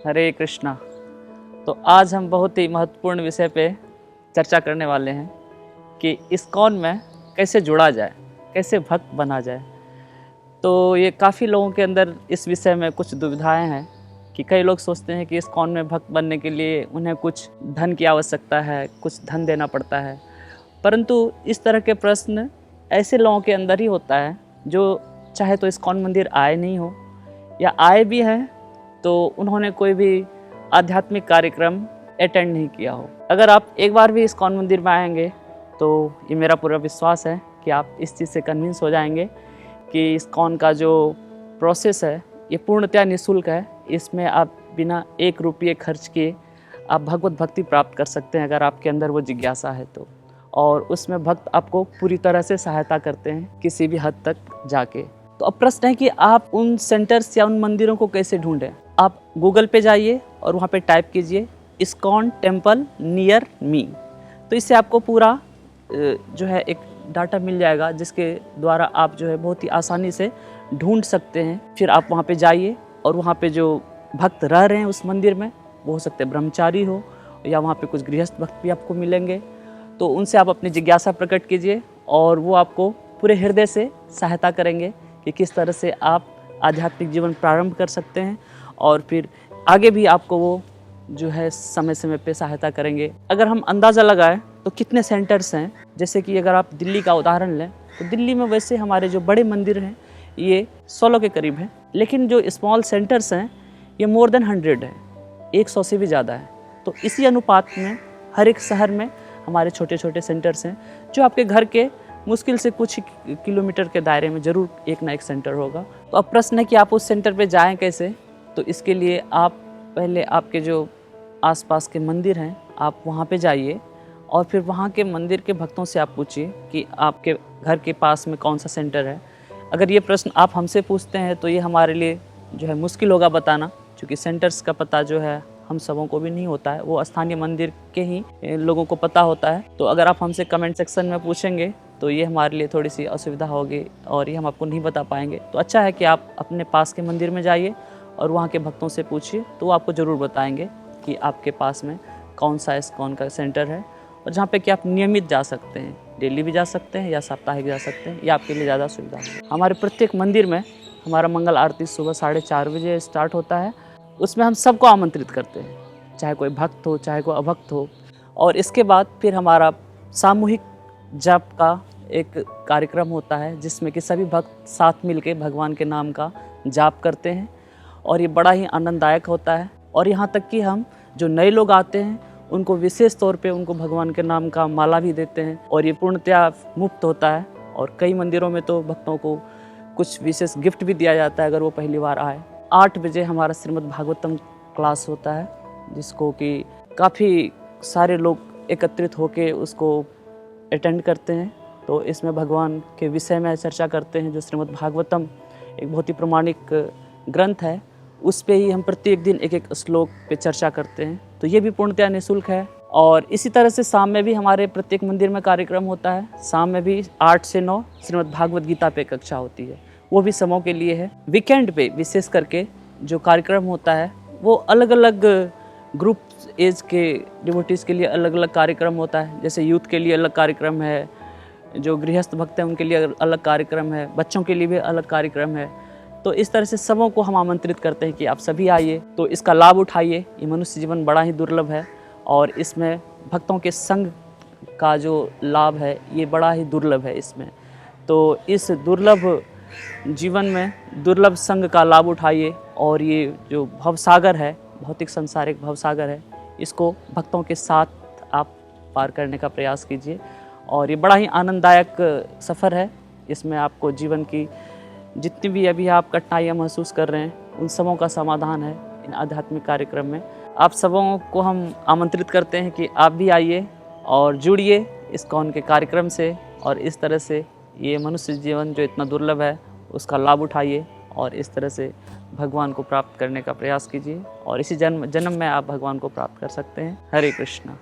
हरे कृष्णा। तो आज हम बहुत ही महत्वपूर्ण विषय पे चर्चा करने वाले हैं कि इस्कॉन में कैसे जुड़ा जाए, कैसे भक्त बना जाए। तो ये काफ़ी लोगों के अंदर इस विषय में कुछ दुविधाएं हैं कि कई लोग सोचते हैं कि इस्कॉन में भक्त बनने के लिए उन्हें कुछ धन की आवश्यकता है, कुछ धन देना पड़ता है। परंतु इस तरह के प्रश्न ऐसे लोगों के अंदर ही होता है जो चाहे तो इस्कॉन मंदिर आए नहीं हो, या आए भी हैं तो उन्होंने कोई भी आध्यात्मिक कार्यक्रम अटेंड नहीं किया हो। अगर आप एक बार भी इस्कॉन मंदिर में आएंगे तो ये मेरा पूरा विश्वास है कि आप इस चीज़ से कन्विंस हो जाएंगे कि इस्कॉन का जो प्रोसेस है ये पूर्णतया निःशुल्क है। इसमें आप बिना 1 रुपये खर्च किए आप भगवत भक्ति प्राप्त कर सकते हैं, अगर आपके अंदर वो जिज्ञासा है तो। और उसमें भक्त आपको पूरी तरह से सहायता करते हैं किसी भी हद तक जाके। तो अब प्रश्न है कि आप उन सेंटर्स या उन मंदिरों को कैसे ढूंढें। आप गूगल पे जाइए और वहाँ पे टाइप कीजिए इस्कॉन टेम्पल नियर मी। तो इससे आपको पूरा जो है एक डाटा मिल जाएगा जिसके द्वारा आप जो है बहुत ही आसानी से ढूंढ सकते हैं। फिर आप वहाँ पे जाइए और वहाँ पे जो भक्त रह रहे हैं उस मंदिर में, वो हो सकते हैं ब्रह्मचारी हो या वहाँ पे कुछ गृहस्थ भक्त भी आपको मिलेंगे। तो उनसे आप अपनी जिज्ञासा प्रकट कीजिए और वो आपको पूरे हृदय से सहायता करेंगे कि किस तरह से आप आध्यात्मिक जीवन प्रारंभ कर सकते हैं, और फिर आगे भी आपको वो जो है समय समय पे सहायता करेंगे। अगर हम अंदाज़ा लगाएं तो कितने सेंटर्स हैं, जैसे कि अगर आप दिल्ली का उदाहरण लें तो दिल्ली में वैसे हमारे जो बड़े मंदिर हैं ये 16 के करीब हैं, लेकिन जो स्मॉल सेंटर्स हैं ये मोर देन 100 है, 100 से भी ज़्यादा है। तो इसी अनुपात में हर एक शहर में हमारे छोटे छोटे सेंटर्स हैं जो आपके घर के मुश्किल से कुछ किलोमीटर के दायरे में ज़रूर एक ना एक सेंटर होगा। तो अब प्रश्न है कि आप उस सेंटर पे जाएं कैसे। तो इसके लिए आप पहले आपके जो आसपास के मंदिर हैं आप वहाँ पे जाइए और फिर वहाँ के मंदिर के भक्तों से आप पूछिए कि आपके घर के पास में कौन सा सेंटर है। अगर ये प्रश्न आप हमसे पूछते हैं तो ये हमारे लिए जो है मुश्किल होगा बताना, क्योंकि सेंटर्स का पता जो है हम सबों को भी नहीं होता है, वो स्थानीय मंदिर के ही लोगों को पता होता है। तो अगर आप हमसे कमेंट सेक्शन में पूछेंगे तो ये हमारे लिए थोड़ी सी असुविधा होगी और ये हम आपको नहीं बता पाएंगे। तो अच्छा है कि आप अपने पास के मंदिर में जाइए और वहाँ के भक्तों से पूछिए, तो वो आपको ज़रूर बताएंगे कि आपके पास में कौन सा इस्कॉन का सेंटर है और जहाँ पे कि आप नियमित जा सकते हैं, डेली भी जा सकते हैं या साप्ताहिक जा सकते हैं, या आपके लिए ज़्यादा सुविधा है। हमारे प्रत्येक मंदिर में हमारा मंगल आरती सुबह 4:30 बजे स्टार्ट होता है। उसमें हम सबको आमंत्रित करते हैं, चाहे कोई भक्त हो चाहे कोई अभक्त हो। और इसके बाद फिर हमारा सामूहिक जप का एक कार्यक्रम होता है जिसमें कि सभी भक्त साथ मिलके भगवान के नाम का जाप करते हैं, और ये बड़ा ही आनंददायक होता है। और यहाँ तक कि हम जो नए लोग आते हैं उनको विशेष तौर पे उनको भगवान के नाम का माला भी देते हैं, और ये पूर्णतया मुफ्त होता है। और कई मंदिरों में तो भक्तों को कुछ विशेष गिफ्ट भी दिया जाता है अगर वो पहली बार आए। 8 बजे हमारा श्रीमद् भागवतम क्लास होता है, जिसको कि काफ़ी सारे लोग एकत्रित होकर उसको अटेंड करते हैं। तो इसमें भगवान के विषय में चर्चा करते हैं। जो श्रीमद् भागवतम एक बहुत ही प्रमाणिक ग्रंथ है, उस पे ही हम प्रत्येक दिन एक एक श्लोक पे चर्चा करते हैं। तो ये भी पूर्णतया निःशुल्क है। और इसी तरह से शाम में भी हमारे प्रत्येक मंदिर में कार्यक्रम होता है। शाम में भी 8 से 9 श्रीमद् भागवत गीता पे कक्षा होती है, वो भी समूह के लिए है। वीकेंड पे विशेष करके जो कार्यक्रम होता है वो अलग अलग ग्रुप एज के डिवोटीज़ के लिए अलग अलग कार्यक्रम होता है। जैसे यूथ के लिए अलग कार्यक्रम है, जो गृहस्थ भक्त हैं उनके लिए अलग कार्यक्रम है, बच्चों के लिए भी अलग कार्यक्रम है। तो इस तरह से सबों को हम आमंत्रित करते हैं कि आप सभी आइए, तो इसका लाभ उठाइए। ये मनुष्य जीवन बड़ा ही दुर्लभ है और इसमें भक्तों के संग का जो लाभ है ये बड़ा ही दुर्लभ है इसमें। तो इस दुर्लभ जीवन में दुर्लभ संग का लाभ उठाइए, और ये जो भवसागर है, भौतिक संसारिक भवसागर है, इसको भक्तों के साथ आप पार करने का प्रयास कीजिए। और ये बड़ा ही आनंददायक सफ़र है। इसमें आपको जीवन की जितनी भी अभी आप कठिनाइयाँ महसूस कर रहे हैं उन सबों का समाधान है इन आध्यात्मिक कार्यक्रम में। आप सबों को हम आमंत्रित करते हैं कि आप भी आइए और जुड़िए इस्कॉन के कार्यक्रम से, और इस तरह से ये मनुष्य जीवन जो इतना दुर्लभ है उसका लाभ उठाइए और इस तरह से भगवान को प्राप्त करने का प्रयास कीजिए। और इसी जन्म में आप भगवान को प्राप्त कर सकते हैं। हरे कृष्णा।